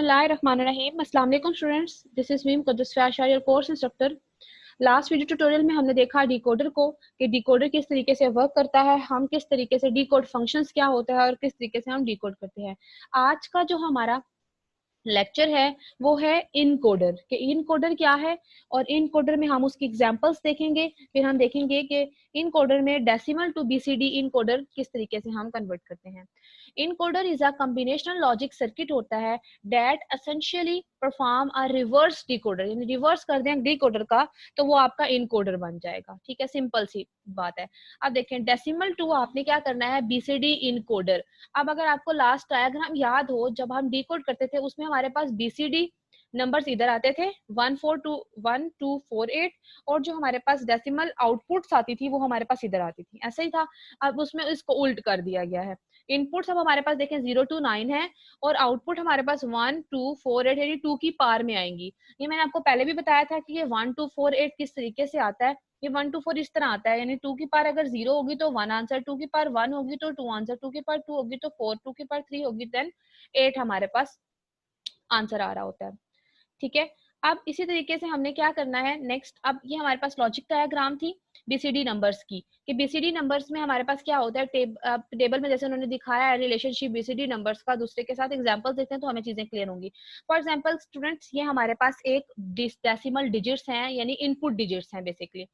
बिस्मिल्लाहिर्रहमानिर्रहीम। अस्सलाम वालेकुम students, this is Meem Quddus your course instructor. Last video tutorial में हमने देखा डिकोडर को कि डिकोडर किस तरीके से वर्क करता है, हम किस तरीके से डिकोड फंक्शंस क्या होता है और किस तरीके से हम डिकोड करते हैं। आज का जो हमारा लेक्चर है वो है इनकोडर कि इनकोडर क्या है, और इनकोडर में हम उसकी एग्जांपल्स देखेंगे। फिर हम देखेंगे कि इनकोडर में डेसिमल टू बीसीडी इनकोडर किस तरीके से हम कन्वर्ट करते हैं। Encoder is a combinational logic circuit होता है that essentially perform a reverse decoder, यानी रिवर्स कर दें डिकोडर का तो वो आपका इनकोडर बन जाएगा। ठीक है, सिंपल सी बात है। अब देखें डेसिमल टू आपने क्या करना है, बीसीडी इनकोडर। अब अगर आपको लास्ट डायग्राम याद हो, जब हम डिकोड करते थे उसमें हमारे पास बीसीडी नंबर्स इधर आते थे 1248, और जो हमारे पास डेसिमल आउटपुट्स आती थी वो हमारे पास इधर आती थी, ऐसे ही था। अब उसमें इसको उल्ट कर दिया गया है। इनपुट्स अब हमारे पास देखें 0 to 9 है और आउटपुट हमारे पास 1 2 4 8 यानी 2 की पार में आएंगी। ये मैंने आपको पहले भी बताया था कि ये 1 2 4 8 किस तरीके से आता है। ये 1 2 4 इस तरह आता है, यानी 2 की पार अगर 0 होगी तो 1 आंसर, 2 की पार 1 होगी तो 2 आंसर, 2 की पार 2 होगी तो 4, 2 की पार 3 होगी देन 8 हमारे पास आंसर आ रहा होता है। ठीक है, अब इसी तरीके से हमने क्या करना है नेक्स्ट। अब ये हमारे पास लॉजिक डायग्राम थी बीसीडी नंबर्स की कि बीसीडी नंबर्स में हमारे पास क्या होता है, टेबल में जैसे उन्होंने दिखाया है रिलेशनशिप बीसीडी नंबर्स का दूसरे के साथ। एग्जांपल देखते हैं तो हमें चीजें क्लियर होंगी। फॉर एग्जांपल स्टूडेंट्स, ये हमारे पास एक डेसिमल डिजिट्स हैं, यानी इनपुट डिजिट्स हैं बेसिकली।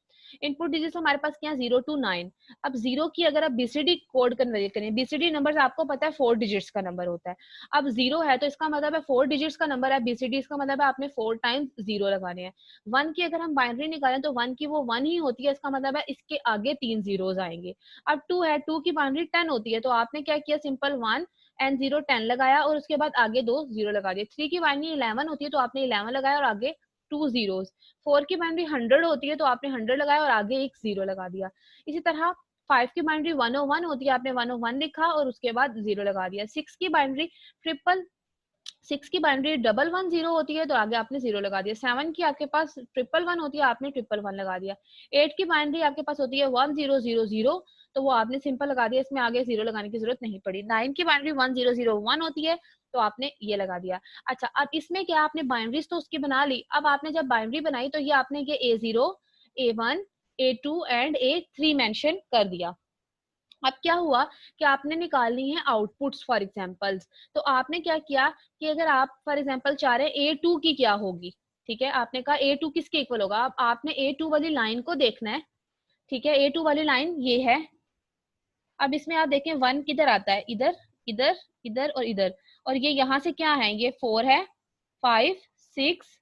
इनपुट डिजिट्स हमारे पास क्या 0 to 9। अब 0 की अगर आप बीसीडी कोड कन्वर्ट करें, बीसीडी नंबर आपको पता है 4 डिजिट्स का नंबर होता है। अब 0 है तो इसका मतलब है 4 डिजिट्स का नंबर है बीसीडी, इसका मतलब है आपने 4 टाइम्स 0 लगाने हैं। 1 की अगर हम बाइनरी निकालें तो 1 की वो 1 ही होती है, इसका मतलब है इसके आगे 3 जीरोस आएंगे। अब 2 है, 2 की बाइनरी 10 होती है, तो आपने क्या किया, सिंपल 1 एंड 0 10 लगाया और उसके बाद आगे 2 0 लगा दिए। 3 की बाइनरी 11 होती है तो आपने 11 लगाया और आगे 2 जीरोस। 4 की बाइनरी 100 होती है तो आपने 100 लगाया और आगे एक 0 लगा दिया। इसी तरह 5 की बाइनरी 101 होती है, आपने 101 लिखा और उसके बाद 0 लगा दिया। 6 की बाइनरी 111 होती है तो आगे आपने 0 लगा दिया। 7 की आपके पास 111 होती है, आपने 111 लगा दिया। 8 की बाइनरी आपके पास होती है 1000, तो वो आपने सिंपल लगा दिया, इसमें आगे 0 लगाने की जरूरत नहीं पड़ी। 9 की बाइनरी 1001 होती है तो आपने ये लगा दिया। अच्छा, अब इसमें क्या आपने बाइनरीज तो उसकी बना ली। अब आपने जब बाइनरी बनाई तो ये आपने ये A0, A1, A2 and A3 mention कर दिया। अब क्या हुआ कि आपने निकालनी है आउटपुट्स फॉर एग्जांपल्स। तो आपने क्या किया कि अगर आप फॉर एग्जांपल चाह रहे हैं A2 की क्या होगी, ठीक है, आपने कहा A2 किसके इक्वल होगा। अब आपने A2 वाली लाइन को देखना है। ठीक है, A2 वाली लाइन ये है। अब इसमें आप देखें 1 किधर आता है, इधर इधर इधर और इधर, और ये यहाँ से क्या है, ये 4 है, 5 6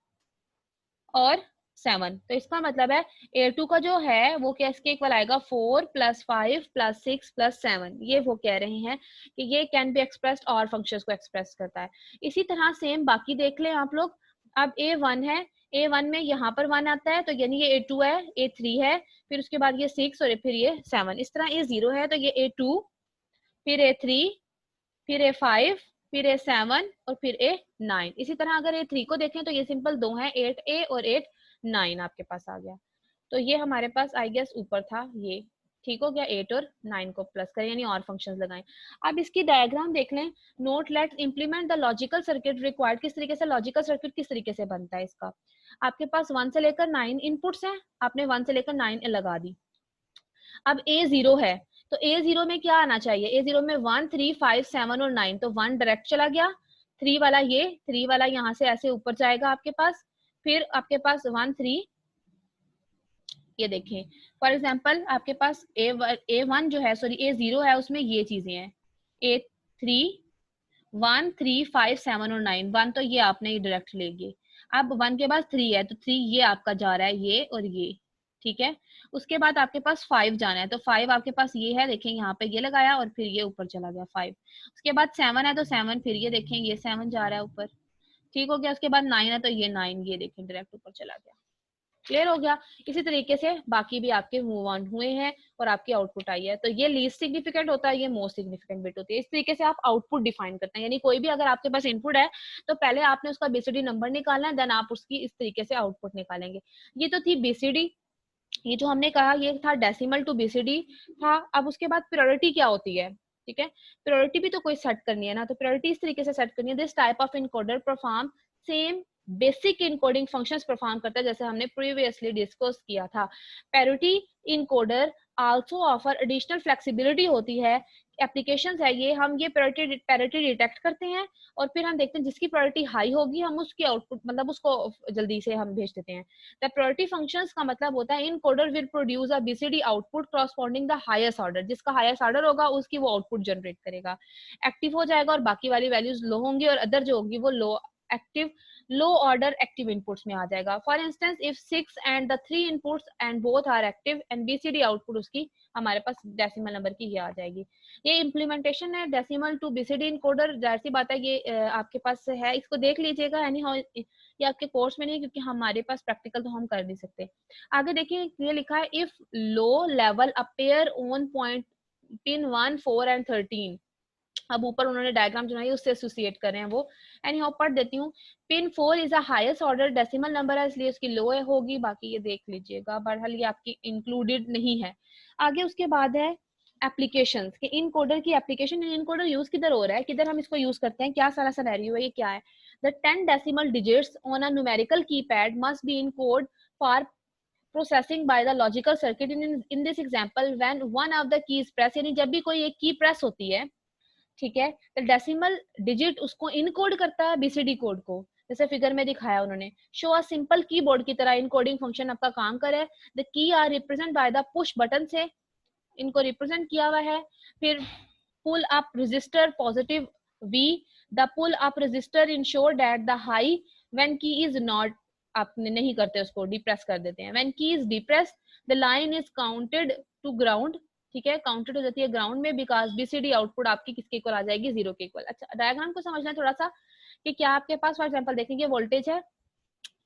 और 7। तो इसका मतलब है A2 का जो है वो क्या इसके इक्वल आएगा 4 + 5 + 6 + 7। ये वो कह रहे हैं कि ये कैन बी एक्सप्रेस्ड और फंक्शंस को एक्सप्रेस करता है। इसी तरह सेम बाकी देख लें आप लोग। अब A1 है, A1 में यहाँ पर 1 आता है तो यानी ये A2 है, A3 है, फिर उसके बाद ये 6 और फिर ये 7। इस तरह A0 है तो ये A2, फिर A3, फिर A5, फिर A7 और फिर A9। इसी तरह अगर A3 को देखें तो ये सिंपल 2 है, 8A और 8 9 आपके पास आ गया। तो ये हमारे पास आई गेस ऊपर था, ये ठीक हो गया। 8 और 9 को प्लस करें यानी और फंक्शंस लगाएं। अब इसकी डायग्राम देख लें। Note let's implement the logical circuit required. किस तरीके से लॉजिकल सर्किट किस तरीके से बनता है इसका। आपके पास 1 से लेकर 9 इनपुट्स हैं, आपने 1 से लेकर 9 लगा दी। अब A0 है तो A0 में क्या आना चाहिए, A0 में 1 3 5 7 और 9, तो 1 डायरेक्ट चला गया। 3 वाला ये 3 वाला यहाँ से ऐसे ऊपर जाएगा आपके पास, फिर आपके पास 1 3, ये देखें फॉर एग्जांपल आपके पास A1 जो है, सॉरी A0 है, उसमें ये चीजें हैं A3 1 3 5 7 और 9। 1 तो ये आपने डायरेक्ट ले गए। अब 1 के बाद 3 है तो 3 ये आपका जा रहा है, ये और ये, ठीक है। उसके बाद आपके पास 5 जाना है तो 5 आपके पास ये है, देखें यहाँ पे ये लगाया और फिर ये ऊपर चला गया 5। उसके बाद 7 है तो 7, फिर ये देखें ये 7 जा रहा है ऊपर, ठीक हो गया। उसके बाद 9 है तो ये 9, ये देखें डायरेक्ट ऊपर चला गया। क्लियर हो गया। इसी तरीके से बाकी भी आपके मूव ऑन हुए हैं और आपकी आउटपुट आई है। तो ये लीस्ट सिग्निफिकेंट होता है, ये मोस्ट सिग्निफिकेंट बिट होती है। इस तरीके से आप आउटपुट डिफाइन करते हैं, यानी कोई भी अगर आपके पास इनपुट है तो पहले आपने उसका बीसीडी नंबर निकालना है, देन आप उसकी इस तरीके से आउटपुट निकालेंगे। ये तो थी बीसीडी, ये जो हमने कहा ये था डेसिमल टू बीसीडी था। अब उसके बाद प्रायोरिटी क्या होती है, ठीक है। प्रायोरिटी भी तो कोई सेट करनी है ना, तो प्रायोरिटी इस तरीके से सेट करनी है, this type of encoder perform same basic encoding functions perform करता है, जैसे हमने प्रीवियसली डिस्कस किया था। Parity encoder also offer additional flexibility होती है, एप्लीकेशंस है ये, हम ये पैरिटी डिटेक्ट करते हैं और फिर हम देखते हैं जिसकी प्रायोरिटी हाई होगी हम उसकी आउटपुट मतलब उसको जल्दी से हम भेज देते हैं। द प्रायोरिटी फंक्शंस का मतलब होता है encoder will produce a BCD output corresponding the highest order, जिसका हाईएस्ट ऑर्डर होगा उसकी वो आउटपुट जनरेट करेगा, एक्टिव हो जाएगा, और बाकी वाली वैल्यूज लो होंगी और अदर जो होगी वो लो ऑर्डर एक्टिव इनपुट्स में आ जाएगा। For instance if 6 and the 3 inputs and both are active and BCD output उसकी हमारे पास डेसिमल नंबर की ये आ जाएगी। ये इम्प्लीमेंटेशन है डेसिमल टू बीसीडी इनकोडर, जाहिर सी बात है ये आपके पास है, इसको देख लीजिएगा, एनी हाउ ये आपके कोर्स में नहीं, क्योंकि हमारे पास प्रैक्टिकल तो हम कर नहीं सकते। आगे देखिए ये लिखा है if low level appear on point pin 1, 4 and 13, अब ऊपर उन्होंने डायग्राम जो है उससे एसोसिएट कर रहे हैं वो, एनी हाउ पढ़ देती हूँ। Pin 4 is a highest order decimal number है, इसलिए उसकी लो होगी, बाकी ये देख लीजिएगा, बहरहाल ये आपकी इंक्लूडेड नहीं है। आगे उसके बाद है एप्लीकेशंस के इनकोडर की एप्लीकेशन, इनकोडर यूज किधर हो रहा है, किधर हम इसको यूज करते हैं, क्या सारा सिनेरियो है, ये क्या है। The 10 decimal digits on a numerical keypad must be in code for processing by the logical circuit in this example when one of the keys press, यानी जब भी कोई एक की प्रेस होती है, ठीक है, तो डेसिमल डिजिट उसको इनकोड करता है बीसीडी कोड को, जैसे फिगर में दिखाया उन्होंने। शो अ सिंपल कीबोर्ड की तरह इनकोडिंग फंक्शन आपका काम करे। The key are represent by the push button से इनको रिप्रेजेंट किया हुआ है। फिर pull up resistor positive V, the pull up resistor ensure that the high when key is not, आपने नहीं करते उसको डिप्रेस कर देते हैं, when key is depress the line is counted to ground, ठीक है, काउंटेड हो जाती है ग्राउंड में, बिकॉज बीसीडी आउटपुट आपकी किसके इक्वल आ जाएगी, 0 के इक्वल। अच्छा डायग्राम को समझना है थोड़ा सा कि क्या आपके पास फॉर एग्जांपल देखेंगे वोल्टेज है,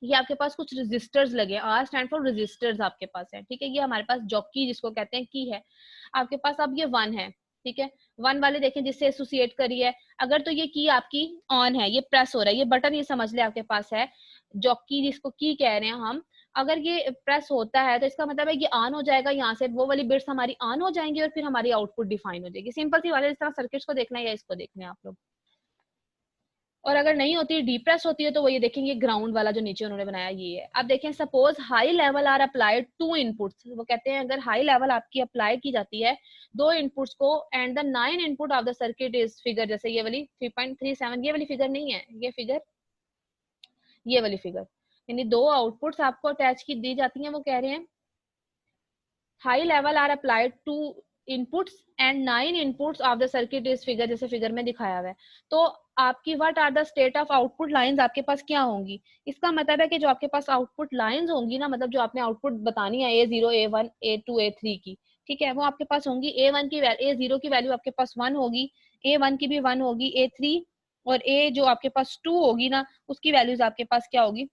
ये आपके पास कुछ रजिस्टर्स लगे, आर स्टैंड फॉर रजिस्टर्स आपके पास है, ठीक है, ये हमारे पास जॉकी जिसको कहते हैं की है आपके पास, अब ये 1 है, ठीक है, 1 वाले देखें जिससे एसोसिएट करी है, अगर तो ये की आपकी ऑन है, ये प्रेस हो रहा है, ये बटन ये समझ ले आपके पास है, जॉकी जिसको की कह रहे हैं हम, अगर ये प्रेस होता है तो इसका मतलब है ये ऑन हो जाएगा, यहाँ से वो वाली बिट्स हमारी ऑन हो जाएंगी और फिर हमारी आउटपुट डिफाइन हो जाएगी। सिंपल सी वाले, इस तरह सर्किट्स को देखना है या इसको देखना है आप लोग। और अगर नहीं होती, डिप्रेस होती है, तो वो ये देखेंगे ग्राउंड वाला जो नीचे उन्होंने बनाया ये है। अब देखें suppose high level are applied 2 inputs, वो कहते हैं अगर हाई लेवल आपकी अप्लाई की जाती है 2 इनपुट्स को and the 9 input of the circuit is figure, जैसे ये वाली 3.37, ये वाली फिगर नहीं है, ये फिगर, ये वाली फिगर, यानी 2 आउटपुट्स आपको अटैच की दी जाती हैं, वो कह रहे हैं high level are applied to inputs and 9 inputs of the circuit is figure, जैसे फिगर में दिखाया हुआ है। तो आपकी what are the state of output lines आपके पास क्या होंगी, इसका मतलब है कि जो आपके पास आउटपुट लाइंस होंगी ना, मतलब जो आपने आउटपुट बतानी है A0 A1 A2 A3 की, ठीक है, वो आपके पास होंगी A1 की A0 की वैल्यू आपके पास 1 होगी, A1 की भी 1 होगी, A3 और A जो आपके पास 2 होगी ना, उसकी वैल्यूज आपके पास क्या होगी,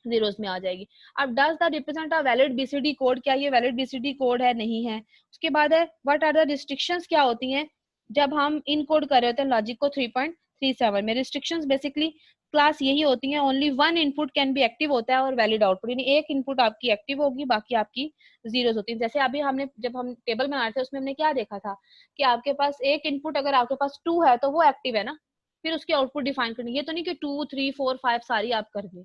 जीरोस में आ जाएगी। अब does the represent a valid BCD code, क्या ये वैलिड बीसीडी कोड है, नहीं है। उसके बाद है व्हाट आर द रिस्ट्रिक्शंस, क्या होती हैं जब हम इन कोड कर रहे होते हैं लॉजिक को 3.37 में। रिस्ट्रिक्शंस बेसिकली क्लास यही होती हैं, only 1 input can be active होता है और वैलिड आउटपुट, यानी एक इनपुट आपकी एक्टिव होगी, बाकी आपकी जीरोस होती है। जैसे अभी हमने जब हम टेबल बना रहे थे उसमें हमने क्या देखा था कि आपके पास एक इनपुट अगर आपके पास 2 है तो वो एक्टिव है ना, फिर उसकी आउटपुट डिफाइन करनी, ये तो नहीं कि 2 3 4 5 सारी आप कर दें,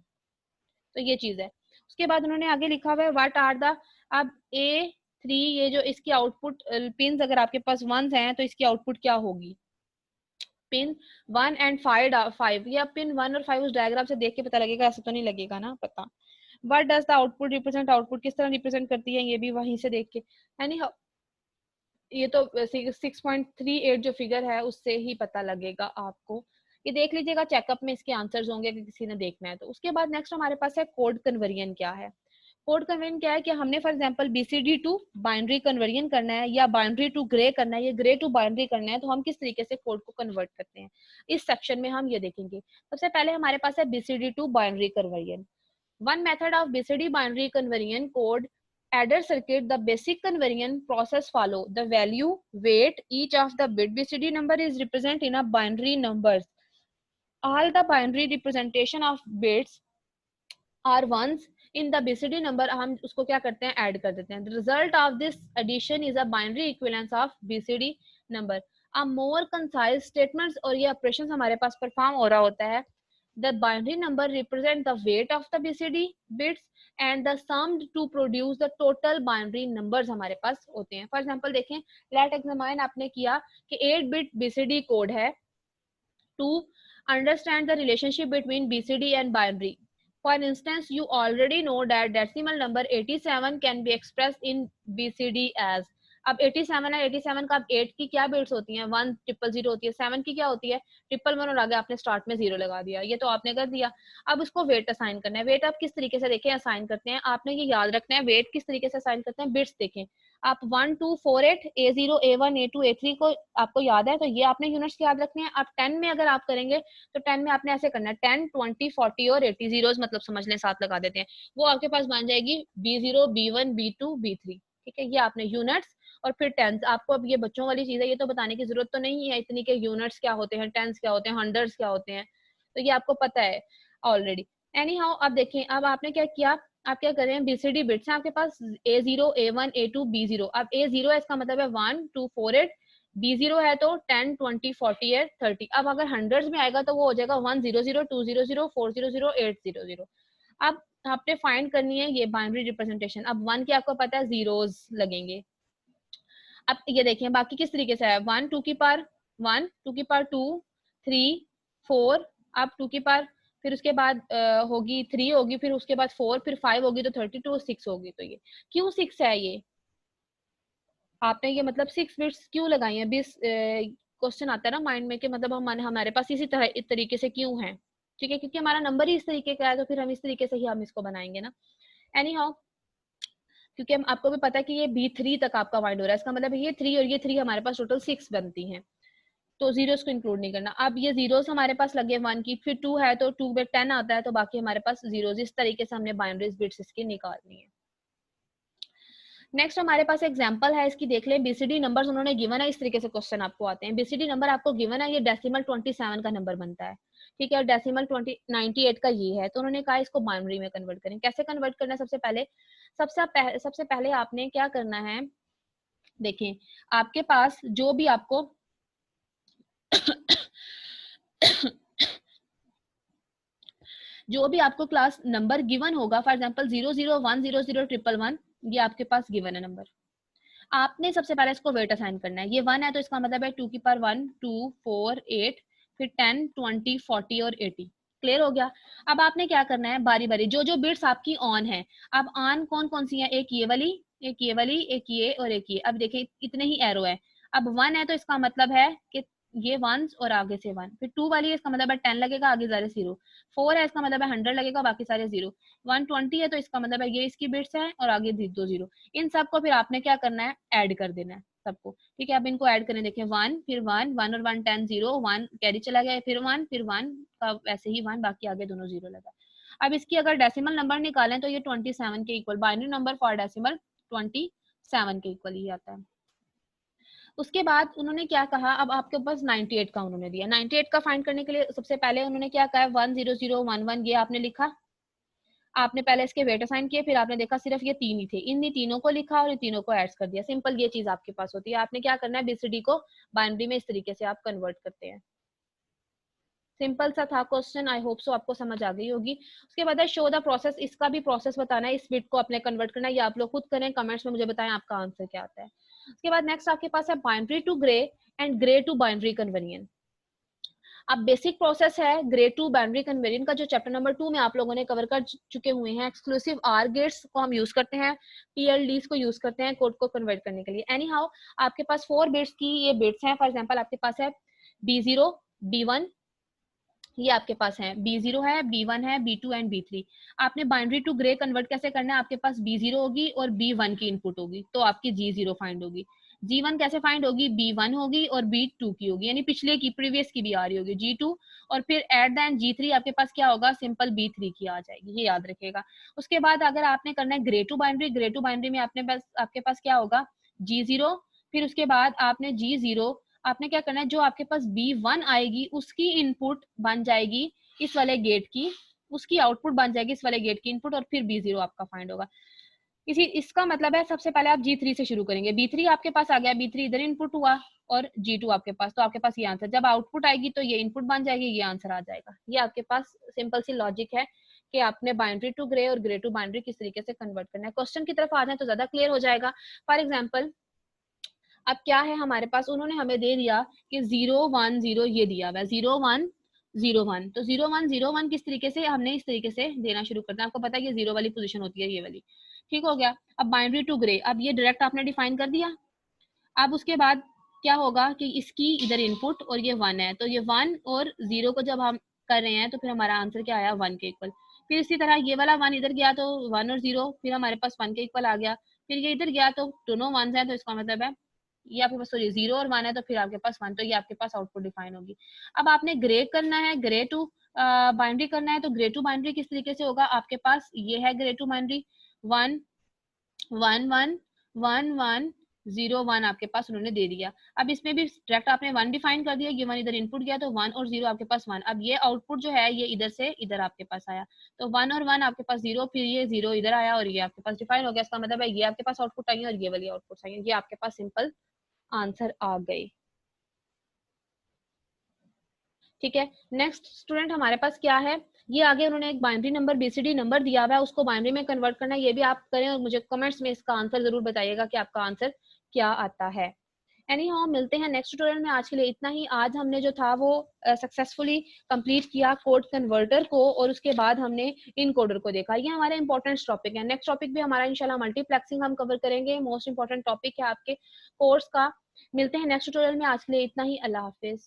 तो ये चीज है। उसके बाद उन्होंने आगे लिखा हुआ है व्हाट आर द, अब A3 ये जो इसकी आउटपुट पिन अगर आपके पास 1 हैं तो इसकी आउटपुट क्या होगी, पिन 1 एंड 5, या पिन 1 और 5 उस डायग्राम से देख के पता लगेगा, ऐसा तो नहीं लगेगा ना पता। What does the output represent, output किस तरह रिप्रेजेंट करती है, ये भी वहीं से देख के, यानी ये तो 6.38 जो फिगर है उससे ही पता लगेगा आपको, ये देख लीजिएगा, चेकअप में इसके आंसर्स होंगे कि किसी ने देखना है तो। उसके बाद नेक्स्ट हमारे पास है कोड कन्वर्जन, क्या है कोड कन्वर्जन, क्या है कि हमने for example BCD to binary conversion करना है या बाइनरी टू ग्रे करना है या ग्रे टू बाइनरी करना है, तो हम किस तरीके से कोड को कन्वर्ट करते हैं, इस सेक्शन में हम ये देखेंगे। सबसे पहले हमारे पास है BCD to binary conversion. One method of BCD binary conversion code adder circuit, the basic conversion process follow. The value, weight, each of the bit BCD number is represented in a binary numbers. All the binary representation of bits are ones in the BCD number, हम उसको क्या करते हैं, add कर देते हैं। The result of this addition is a binary equivalence of BCD number. More concise statements और ये ऑपरेशंस हमारे पास परफॉर्म हो रहा होता है. The binary number represent the weight of the BCD bits and the sum to produce the total binary numbers हमारे पास होते हैं. फॉर एग्जांपल देखें, लेट एग्जामिन आपने किया कि 8 बिट बीसीडी कोड है to understand the relationship between BCD and binary. For instance, you already know that decimal number 87 can be expressed in BCD as. अब 87 है, 87 का अब 8 की क्या बिट्स होती हैं, 1 ट्रिपल 0 होती है, 7 की क्या होती है ट्रिपल 1 और आगे आपने स्टार्ट में 0 लगा दिया, ये तो आपने कर दिया. अब उसको वेट असाइन करना है. वेट आप किस तरीके से देखें असाइन करते हैं, आपने ये याद रखना है वेट किस तरीके से असाइन करते हैं. बिट्स देखें आप 1 2 4 8 A0 A1 A2 A3 को आपको याद है, तो ये आपने यूनिट्स याद रखने हैं. अब 10 में अगर आप करेंगे तो 10 में आपने ऐसे करना है 10 20 40 और 80 जीरोस मतलब समझ लें 7 लगा देते हैं, वो आपके पास बन जाएगी B0 B1 B2 B3. ठीक है, ये आपने यूनिट्स. और फिर टेंस, आपको अब ये बच्चों वाली चीज है, ये तो बताने की जरूरत तो नहीं है इतनी के यूनिट्स क्या होते हैं, टेंस क्या होते हैं, हंड्रेड्स क्या होते हैं, तो ये आपको पता है ऑलरेडी. एनी हाउ अब देखें, अब आपने क्या किया, आप क्या कर रहे हैं बीसीडी बिट्स हैं आपके पास A0 A1 A2 B0. अब A0 है इसका मतलब है 1 2 4 8, B0 है तो 10 20 40 है 30. अब अगर हंड्रेड्स में आएगा तो वो हो जाएगा 100 200 400 800. अब आपने फाइंड करनी है ये बाइनरी रिप्रेजेंटेशन. अब 1 की आपको पता है जीरोस लगेंगे. अब ये देखें बाकी किस तरीके से है, 1 2 की पावर 1 2 की पावर 2 3 4, अब 2 की पावर फिर उसके बाद होगी 3 होगी, फिर उसके बाद 4, फिर 5 होगी तो 32, 6 होगी. तो ये क्यों 6 है, ये आपने ये मतलब 6 बिट्स क्यों लगाई है. 20 क्वेश्चन आता है ना माइंड में कि मतलब हमारे पास इसी तरह इस तरीके से क्यों है. ठीक है, क्योंकि हमारा नंबर ही इस तरीके का है तो फिर हम इस तरीके से ही हम इसको बनाएंगे ना. एनी हाउ, क्योंकि हम आपको भी पता है कि ये B3 तक आपका वाइंड हो रहा है, इसका मतलब ये 3 और ये 3 हमारे पास टोटल 6 बनती हैं, तो जीरोस को इंक्लूड नहीं करना. अब ये जीरोस हमारे पास लगे 1 की, फिर 2 है तो 2 में 10 आता है, तो बाकी हमारे पास जीरोस. इस तरीके से हमने बाइनरीज बिट्स इसकी निकालनी है. नेक्स्ट हमारे पास एग्जांपल है इसकी, देख लें. बीसीडी नंबर्स उन्होंने गिवन है, इस तरीके से क्वेश्चन आपको आते हैं. बीसीडी नंबर आपको गिवन है, ये डेसिमल 27 का नंबर बनता है. ठीक है, और डेसिमल 98 का ये है, तो उन्होंने कहा इसको बाइनरी में कन्वर्ट करें. कैसे कन्वर्ट करना है, सबसे पहले आपने क्या करना है, देखें आपके पास जो भी आपको जो भी आपको क्लास नंबर गिवन होगा, फॉर एग्जांपल 00 100 111, ये आपके पास गिवन है नंबर. आपने सबसे पहले इसको वेट असाइन करना है. ये 1 है तो इसका मतलब है 2 की पावर 1 2 4 8, फिर 10 20 40 और 80. क्लियर हो गया. अब आपने क्या करना है, बारी बारी जो जो बिट्स आपकी ऑन है, अब ऑन कौन कौन सी है, एक ये वाली एक ये वाली एक ये और एक ये. अब देखिए इतने ही एरो है. अब 1 है तो इसका मतलब है कि ये 1 और आगे से 1, फिर 2 वाली है इसका मतलब है 10 लगेगा आगे सारे 0, 4 है इसका मतलब है 100 लगेगा बाकी सारे 0, 120 है तो इसका मतलब है ये इसकी बिट्स है और आगे 2 0. इन सबको फिर आपने क्या करना है, ऐड कर देना है सबको. ठीक है, अब इनको ऐड करें, देखें 1 फिर 1 1 और 1 10 0, 1 कैरी चला गया, फिर 1 फिर 1 का वैसे ही 1 बाकी आगे दोनों 0 लगा. अब इसकी अगर डेसिमल नंबर निकालें तो ये 27 के equal, binary number for decimal 27 के इक्वल ही आता है. उसके बाद उन्होंने क्या कहा, अब आपके पास 98 का उन्होंने दिया. 98 का फाइंड करने के लिए सबसे पहले उन्होंने क्या कहा, 10011 ये आपने लिखा. आपने पहले इसके वेट असाइन किए, फिर आपने देखा सिर्फ ये 3 ही थे, इन तीनों को लिखा और इन तीनों को ऐड कर दिया. सिंपल ये चीज आपके पास होती है. आपने क्या करना है, बीसीडी को बाइनरी में इस तरीके से आप कन्वर्ट करते हैं. सिंपल सा था क्वेश्चन, आई होप सो आपको समझ आ गई होगी. उसके बाद है शो द प्रोसेस, इसका भी प्रोसेस बताना है, इस बिट को अपने कन्वर्ट करना है, ये आप लोग खुद करें, कमेंट्स में मुझे बताएं आपका आंसर क्या आता है. उसके बाद नेक्स्ट आपके पास है binary to gray and gray to binary conversion. अब बेसिक प्रोसेस है ग्रे टू बाइनरी कन्वर्जन का, जो चैप्टर नंबर 2 में आप लोगों ने कवर कर चुके हुए हैं. एक्सक्लूसिव आर गेट्स को हम यूज करते हैं, पीएलडीज को यूज करते हैं कोड को कन्वर्ट करने के लिए. एनी हाउ आपके पास 4 बिट्स की ये बिट्स हैं. फॉर एग्जांपल आपके पास है B0 B1, ये आपके पास है B0 है B1 है B2 एंड B3. आपने बाइनरी टू ग्रे कन्वर्ट कैसे करना है, आपके पास B0 होगी और B1 की इनपुट होगी तो आपकी G0 फाइंड होगी. G1 कैसे फाइंड होगी, B1 होगी और B2 की होगी, यानी पिछले की प्रीवियस की भी आ रही होगी G2, और फिर एट द एंड G3 आपके पास क्या होगा, सिंपल B3 की आ जाएगी, ये याद रखिएगा. उसके बाद अगर आपने करना है ग्रे टू बाइनरी में आपके पास क्या होगा, G0, फिर उसके बाद आपने G0 आपने क्या करना है, जो आपके पास B1 आएगी उसकी इनपुट बन जाएगी इस वाले गेट की, उसकी आउटपुट बन जाएगी इस वाले गेट की इनपुट, और फिर B0 आपका फाइंड होगा. इसका मतलब है सबसे पहले आप G3 से शुरू करेंगे, B3 आपके पास आ गया, B3 इधर इनपुट हुआ और G2 आपके पास, तो आपके पास ये आंसर, जब आउटपुट आएगी तो ये इनपुट बन जाएगी, ये आंसर आ जाएगा। ये आपके पास सिंपल सी लॉजिक है कि आपने बाइनरी टू ग्रे और ग्रे टू बाइनरी किस तरीके से कन्वर्ट करना है। क्वेश्चन की तरफ आ जाए तो ज्यादा क्लियर हो जाएगा। फॉर एग्जाम्पल अब क्या है हमारे पास, उन्होंने हमें दे दिया कि 0 1 0 ये दिया हुआ है, 0 1 0 1, तो 0 1 0 1 किस तरीके से हमने इस तरीके से देना शुरू करना है। आपको पता है ये जीरो वाली पोजीशन होती है, ये वाली, ठीक हो गया। अब बाइनरी टू ग्रे, अब ये डायरेक्ट आपने डिफाइन कर दिया। अब उसके बाद क्या होगा कि इसकी इधर इनपुट और ये 1 है, तो ये 1 और 0 को जब हम कर रहे हैं तो फिर हमारा आंसर क्या आया, 1 के इक्वल। फिर इसी तरह ये वाला 1 इधर गया तो 1 और 0 फिर हमारे पास 1 के इक्वल आ गया। फिर ये इधर गया तो दोनों 1 है, तो इसका मतलब है ये आपके पास, सॉरी 0 और 1 है तो फिर आपके पास 1, तो ये आपके पास आउटपुट डिफाइन होगी। अब आपने ग्रे करना है, ग्रे टू बाइनरी करना है, तो ग्रे टू बाइनरी किस तरीके से होगा, आपके पास ये है ग्रे टू बाइनरी, 1 1 1 1 1 0 1 आपके पास उन्होंने दे दिया। अब इसमें भी डायरेक्ट आपने 1 डिफाइन कर दिया, ये 1 इधर इनपुट गया तो 1 और 0 आपके पास 1। अब ये आउटपुट जो है ये इधर से इधर आपके पास आया, तो 1 और 1 आपके पास 0, फिर ये 0 इधर आया और ये आपके पास डिफाइन हो गया। इसका मतलब है ये आपके पास आउटपुट आई है और ये वाली आउटपुट आई है, ये आपके पास सिंपल आंसर आ गई। ठीक है, नेक्स्ट स्टूडेंट हमारे पास क्या है, ये आगे उन्होंने एक बाइनरी नंबर बीसीडी नंबर दिया हुआ है, उसको बाइनरी में कन्वर्ट करना है। ये भी आप करें और मुझे कमेंट्स में इसका आंसर जरूर बताइएगा कि आपका आंसर क्या आता है। एनी हाउ मिलते हैं नेक्स्ट ट्यूटोरियल में। आज के लिए इतना ही। आज हमने जो था वो सक्सेसफुली कंप्लीट किया कोड कन्वर्टर को, और उसके बाद हमने इनकोडर को देखा। ये हमारे इंपॉर्टेंट टॉपिक है। नेक्स्ट टॉपिक भी हमारा इंशाल्लाह मल्टीप्लेक्सिंग हम कवर करेंगे, मोस्ट इंपॉर्टेंट टॉपिक है आपके कोर्स का। मिलते हैं नेक्स्ट ट्यूटोरियल में। आज के लिए इतना ही। अल्लाह हाफिज।